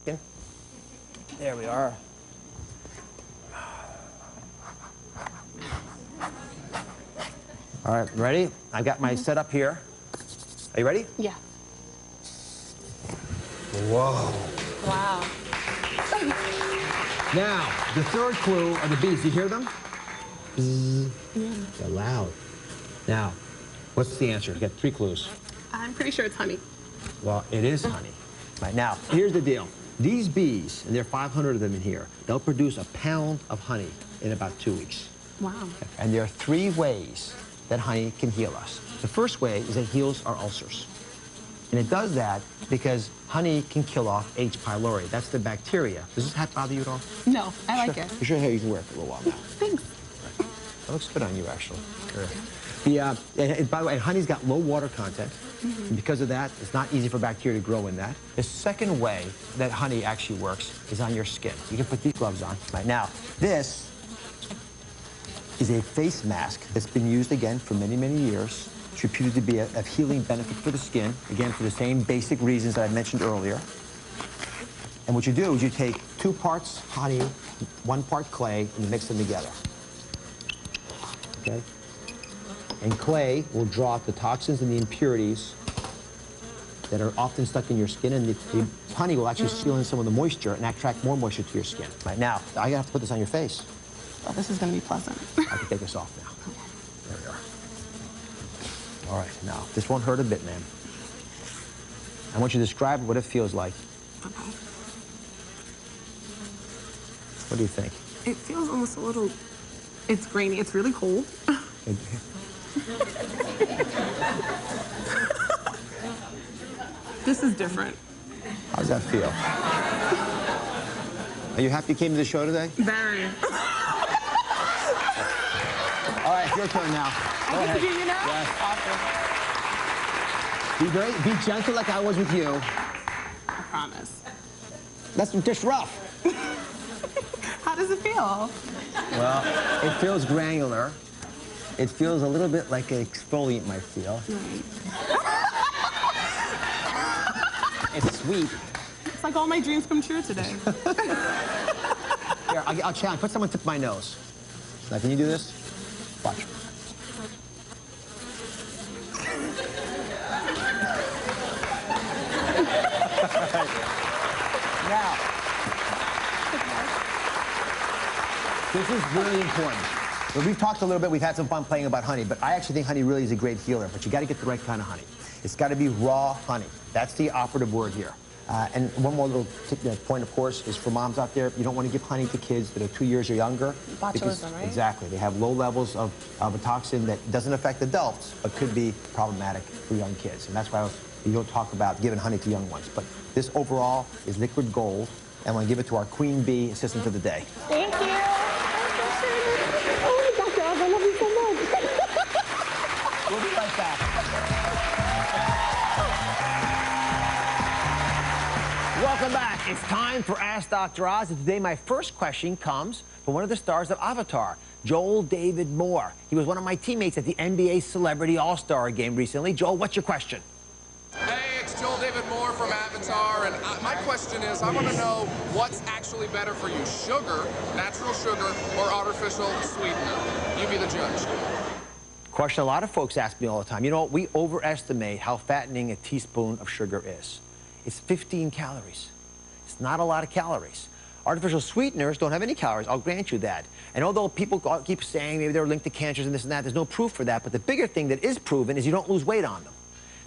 There we are. All right, ready? I've got my setup here. Are you ready? Yeah. Whoa. Wow. Now, the third clue are the bees. You hear them? Bzzz. Yeah. They're loud. Now, what's the answer? You got 3 clues. I'm pretty sure it's honey. Well, it is honey. Right, now, here's the deal. These bees, and there are 500 of them in here, they'll produce a pound of honey in about 2 weeks. Wow. And there are 3 ways that honey can heal us. The first way is it heals our ulcers. And it does that because honey can kill off H. pylori. That's the bacteria. Does this hat bother you at all? No, I like it. You sure you can wear it for a little while now. Thanks. Right. That looks good on you, actually. And by the way, honey's got low water content. And because of that, it's not easy for bacteria to grow in that. The second way that honey actually works is on your skin. You can put these gloves on. Right now, this is a face mask that's been used, again, for many, many years. It's reputed to be of healing benefit for the skin, again, for the same basic reasons that I mentioned earlier. And what you do is you take 2 parts honey, 1 part clay, and you mix them together. Okay? And clay will draw out the toxins and the impurities that are often stuck in your skin, and the honey will actually seal in some of the moisture and attract more moisture to your skin. Right now, I have to put this on your face. Well, this is going to be pleasant. I can take this off now. There we are. All right, now, this won't hurt a bit, ma'am. I want you to describe what it feels like. Okay. What do you think? It feels almost a little, it's grainy. It's really cold. This is different. How does that feel? Are you happy you came to the show today? Very. All right, your turn now. Go I ahead. get to do you now? Yes. Awesome. Be gentle like I was with you. I promise. That's just rough. How does it feel? Well, it feels granular. It feels a little bit like an exfoliant might feel. It's sweet. It's like all my dreams come true today. Here, I'll challenge. Put some on the tip of my nose. Now, can you do this? Watch. Now, this is really important. Well, we've talked a little bit, we've had some fun playing about honey, but I actually think honey really is a great healer, but you got to get the right kind of honey. It's got to be raw honey. That's the operative word here. And one more little point, of course, is for moms out there, you don't want to give honey to kids that are 2 years or younger. Botulism, right? Exactly. They have low levels of a toxin that doesn't affect adults, but could be problematic for young kids. And that's why you don't talk about giving honey to young ones. But this overall is liquid gold, and I'm going to give it to our queen bee assistant of the day. Thank you. Oh, Dr. Oz, I love you so much. We'll be right back. Welcome back. It's time for Ask Dr. Oz, and today my first question comes from one of the stars of Avatar, Joel David Moore. He was one of my teammates at the NBA Celebrity All-Star game recently. Joel, what's your question? Hey, it's Joel David Moore from Avatar, and my question is, I want to know what's actually better for you, sugar, natural sugar, or artificial sweetener? You be the judge. Question a lot of folks ask me all the time. You know, we overestimate how fattening a teaspoon of sugar is. It's 15 calories. It's not a lot of calories. Artificial sweeteners don't have any calories, I'll grant you that. And although people keep saying maybe they're linked to cancers and this and that, there's no proof for that. But the bigger thing that is proven is you don't lose weight on them.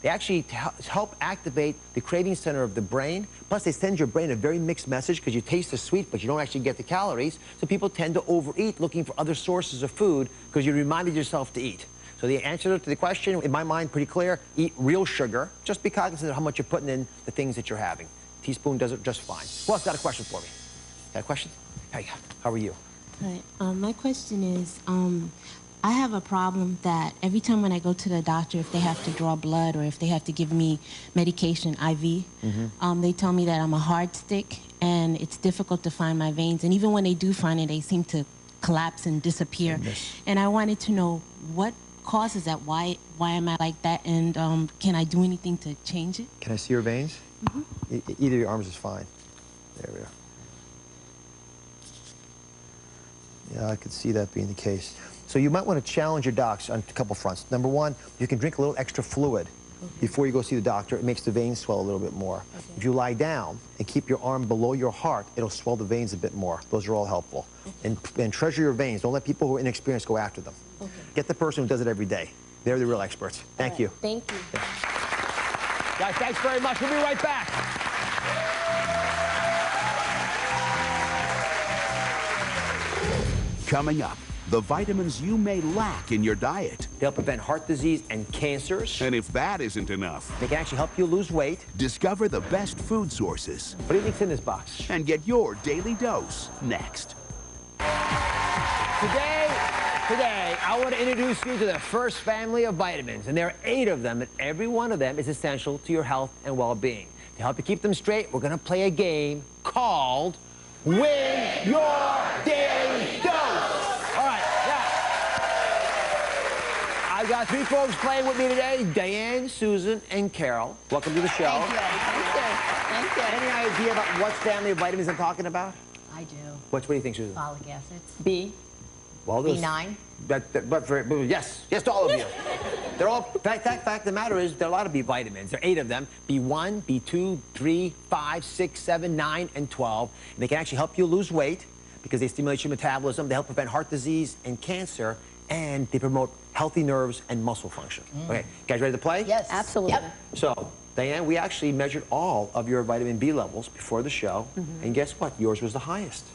They actually help activate the craving center of the brain. Plus, they send your brain a very mixed message because you taste the sweet, but you don't actually get the calories. So people tend to overeat looking for other sources of food because you reminded yourself to eat. So the answer to the question, in my mind, pretty clear. Eat real sugar. Just be cognizant of how much you're putting in the things that you're having. Teaspoon does it just fine. Who else got a question for me? Got a question? Hey, how are you? Hi. My question is, I have a problem that every time when I go to the doctor, if they have to draw blood or if they have to give me medication, IV, they tell me that I'm a hard stick and it's difficult to find my veins. And even when they do find it, they seem to collapse and disappear. And I wanted to know what causes that? Why am I like that? And can I do anything to change it? Can I see your veins? Either of your arms is fine. There we are. Yeah, I could see that being the case. So you might want to challenge your docs on a couple fronts. Number one, you can drink a little extra fluid before you go see the doctor. It makes the veins swell a little bit more. If you lie down and keep your arm below your heart, it'll swell the veins a bit more. Those are all helpful. And treasure your veins. Don't let people who are inexperienced go after them. Get the person who does it every day. They're the real experts. Thank you. Thank you. Guys, thanks very much. We'll be right back. Coming up, the vitamins you may lack in your diet. They'll prevent heart disease and cancers. And if that isn't enough, They can actually help you lose weight. discover the best food sources What do you think's in this box? and get your daily dose next. Today, I want to introduce you to the first family of vitamins, and there are 8 of them, and every one of them is essential to your health and well-being. To help you keep them straight, we're going to play a game called Win Your Daily Dose. All right, now, I've got 3 folks playing with me today, Diane, Susan, and Carol. Welcome to the show. Thank you. Thank you. Any idea about what family of vitamins I'm talking about? I do. What do you think, Susan? Folic acids. B. Well, B9. Yes to all of you. They're all, fact of the matter is, there are a lot of B vitamins. There are 8 of them. B1, B2, 3, 5, 6, 7, 9, and 12. And they can actually help you lose weight because they stimulate your metabolism. They help prevent heart disease and cancer. And they promote healthy nerves and muscle function. Okay, you guys ready to play? Yes. Absolutely. Yep. So, Diane, we actually measured all of your vitamin B levels before the show. And guess what? Yours was the highest.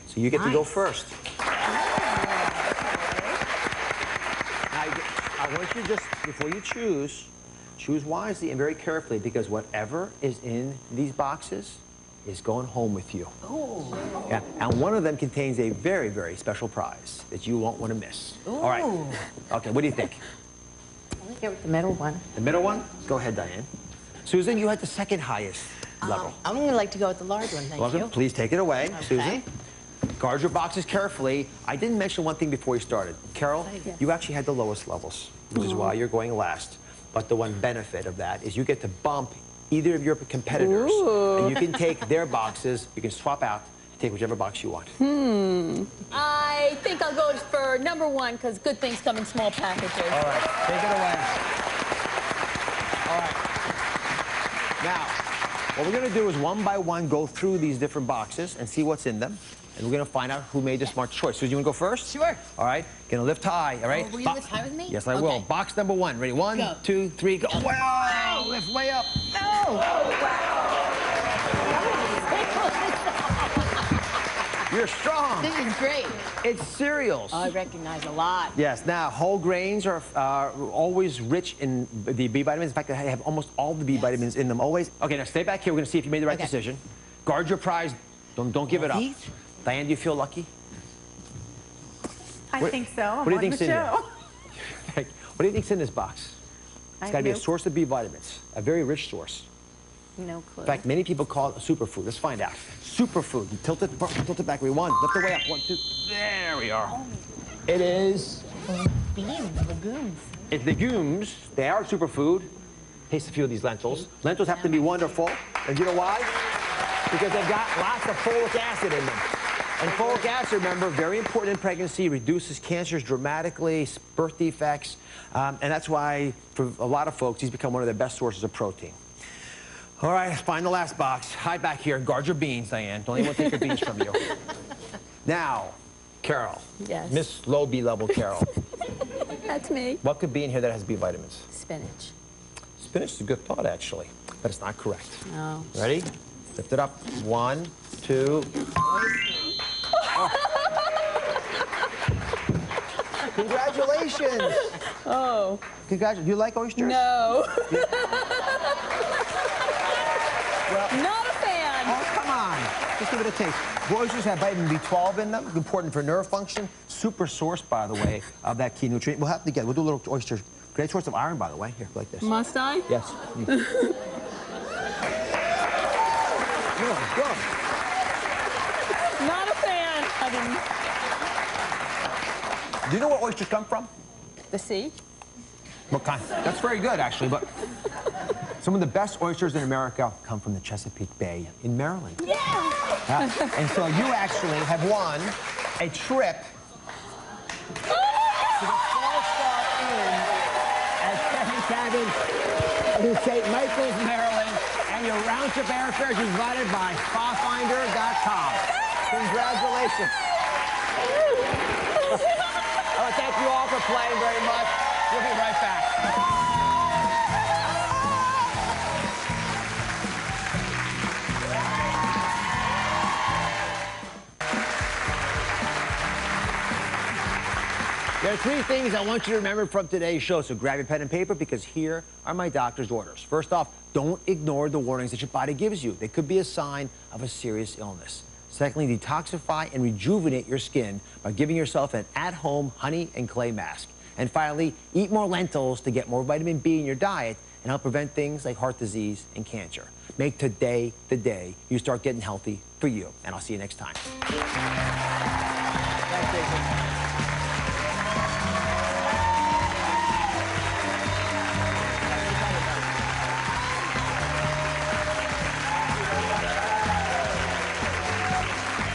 So you get to go first. I want you to just, before you choose wisely and very carefully, because whatever is in these boxes is going home with you. Ooh. Yeah, and one of them contains a very, very special prize that you won't want to miss. Ooh. All right. Okay, what do you think? I'm going to go with the middle one. The middle one? Go ahead, Diane. Susan, you had the second highest level. I'm going to like to go with the large one, thank you. Please take it away, Okay. Susan. Guard your boxes carefully. I didn't mention one thing before you started. Carol, you actually had the lowest levels, which is why you're going last. But the one benefit of that is you get to bump either of your competitors, and you can take their boxes, you can swap out, take whichever box you want. I think I'll go for number 1 because good things come in small packages. All right, take it away. All right. Now, what we're going to do is one by one go through these different boxes and see what's in them. And we're going to find out who made the smart choice. Susan, you want to go first? Sure. All right. Going to lift high, all right? Oh, will you lift high with me? Yes, I will. Okay. Box number 1. Ready? 1, Go. 2, 3, go. Wow! Lift way up. No! Oh, wow. You're strong. This is great. It's cereals. I recognize a lot. Yes. Now, whole grains are always rich in the B vitamins. In fact, they have almost all the B vitamins in them, always. Okay, now stay back here. We're going to see if you made the right decision. Guard your prize. Don't give it up. Diane, do you feel lucky? I think so. I'm what do you on think's the in show. there? What do you think's in this box? It's got to be a source of B vitamins, a very rich source. No clue. In fact, many people call it a superfood. Let's find out. Superfood. Tilt it back. One. Lift it way up. 1, 2. There we are. It is. Beans, legumes. It's legumes. They are a superfood. Taste a few of these lentils. Lentils have to be wonderful. And you know why? Because they've got lots of folic acid in them. And folic acid, remember, very important in pregnancy, reduces cancers dramatically, birth defects, and that's why, for a lot of folks, these become one of their best sources of protein. All right, find the last box. Hide back here. Guard your beans, Diane. Don't anyone take your beans from you. Now, Carol. Yes. Miss Low B level Carol. That's me. What could be in here that has B vitamins? Spinach. Spinach is a good thought, actually, but it's not correct. No. Ready? Lift it up. 1, 2. Oh. Congratulations. Oh. Congratulations. You like oysters? No. Well, Not a fan. oh, come on. Just give it a taste. Oysters have vitamin B12 in them, important for nerve function. Super source, by the way, of that key nutrient. We'll have to get. We'll do a little oyster. Great source of iron, by the way. Here, like this. Must I? Yes. Good. Not a fan. I didn't. Do you know where oysters come from? The sea? What kind? That's very good, actually, but Some of the best oysters in America come from the Chesapeake Bay in Maryland. Yeah! And so you actually have won a trip to the 4-star Inn at Seven Cabin in St. Michael's, Maryland, and your round-trip airfare is provided by SpaFinder.com. Congratulations. Oh, thank you all for playing very much. We'll be right back. There are 3 things I want you to remember from today's show, so grab your pen and paper because here are my doctor's orders. First off, don't ignore the warnings that your body gives you. They could be a sign of a serious illness. Secondly, detoxify and rejuvenate your skin by giving yourself an at-home honey and clay mask. And finally, eat more lentils to get more vitamin B in your diet and help prevent things like heart disease and cancer. Make today the day you start getting healthy for you, and I'll see you next time.